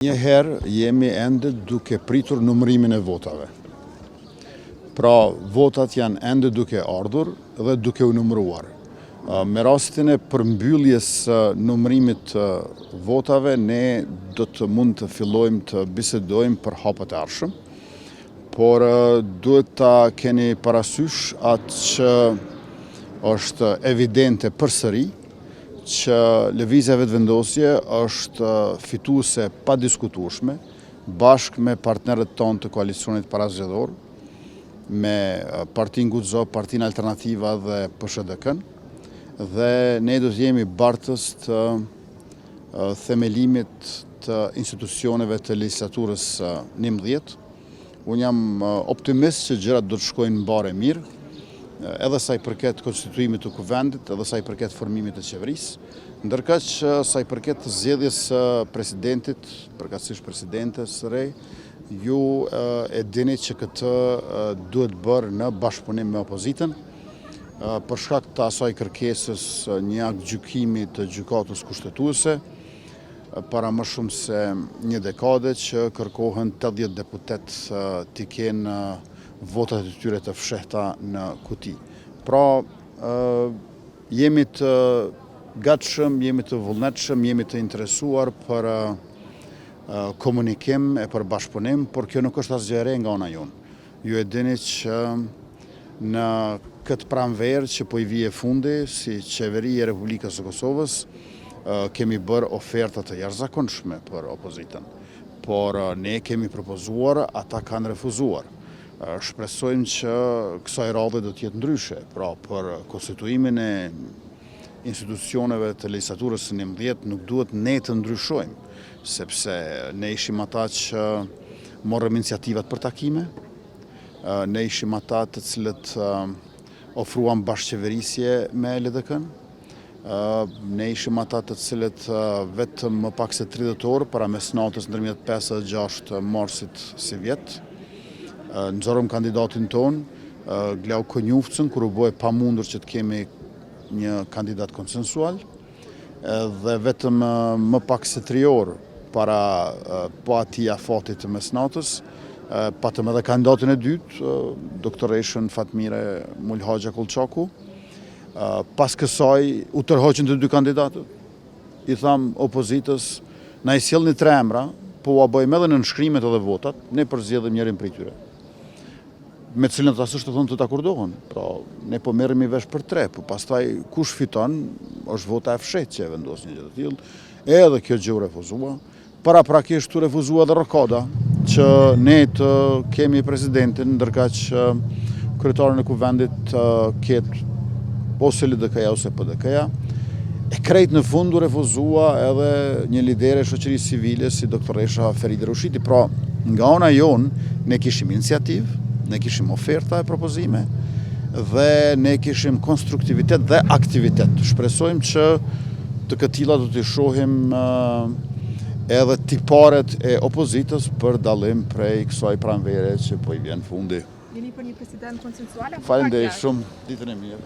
Njëherë jemi ende duke pritur numërimin e votave. Pra, votat janë ende duke ardhur dhe duke u numëruar. Me rastin e përmbylljes numërimit të votave, ne do të mund të fillojmë të bisedojmë për hapet e ardhshëm, por duhet ta keni parasysh atë që është evidente përsëri që lëvizja vetëvendosje është fituese pa diskutueshme, bashkë me partnerët tonë të koalicionit parazgjedhor, me Partinë Guxo, Partinë Alternativa dhe PSHDK-n, dhe ne do të jemi bartës të themelimit të institucioneve të legjislaturës 11. Unë jam optimist që gjërat do të shkojnë mbare mirë, edhe sa i përket konstituimit të kuvendit, edhe sa i përket formimit të qeverisë, ndërkaq që sa i përket zgjedhjes së presidentit, përkatësisht presidentes së re, ju e dini që këtë duhet bërë në bashkëpunim me opozitën, për shkak të asaj kërkesës një akt gjykimi të gjykatës kushtetuese, para më shumë se një dekade që kërkohen 80 deputet t'i kenë votat e tyre të fshehta në kuti. Pra, jemi të gatshëm, jemi të vullnetshëm, jemi të interesuar për komunikim e për bashkëpunim, por kjo nuk është asgjë e re nga ana jonë. Ju e dini që në këtë pranverë që po i vije fundi, si qeveri e Republikës së Kosovës, kemi bërë oferta të jashtëzakonshme për opozitën, por ne kemi propozuar, ata kanë refuzuar. Shpresojmë që kësaj radhe do të jetë ndryshe, pra për konstituimin e institucioneve të legjislaturës së 11 nuk duhet ne të ndryshojmë, sepse ne ishim ata që morëm iniciativat për takime, ne ishim ata të cilët ofruan bashkëqeverisje me LDK-n, ne ishim ata të cilët vetëm më pak se 30 orë para mesnatës ndërmjet 5-6 marsit si vjet, nxorëm kandidatin ton, Glau Konjufcën, kur u bë e pamundur që të kemi një kandidat konsensual, dhe vetëm më pak se 3 orë para atij afatit të mesnatës, patëm edhe kandidatin e dytë, doktoreshën Fatmire Mulhaxha Kullçaku. Pas kësaj u tërhoqën të dy kandidatët. I tham opozitës, na i sjellni 3 emra, po ua bëjmë edhe në nënshkrimet edhe votat, ne përzgjedhim njërin prej tyre, me cilën ata s'është të thonë të takurdohen. Pra, ne po merremi vesh për 3, po pastaj kush fiton, është vota e fshehtë që e vendos një gjë të tillë. Edhe kjo gjë u refuzua. Paraprakisht u refuzua edhe rrokada që ne të kemi presidentin, ndërkaq që kryetarin e kuvendit ketë ose LDK-ja ose PDK-ja. E krejt në fund u refuzua edhe një lider e shoqërisë civile si doktoresha Feride Rushiti. Pra, nga ana jonë ne kishim iniciativë, ne kishim oferta e propozime dhe ne kishim konstruktivitet dhe aktivitet. Shpresojmë që të këtilla do t'i shohim edhe tiparet e opozitës për dallim prej kësaj pranvere që po i vjen fundi. Jeni për një president konsensual apo Faleminderit shumë, ditën e mirë.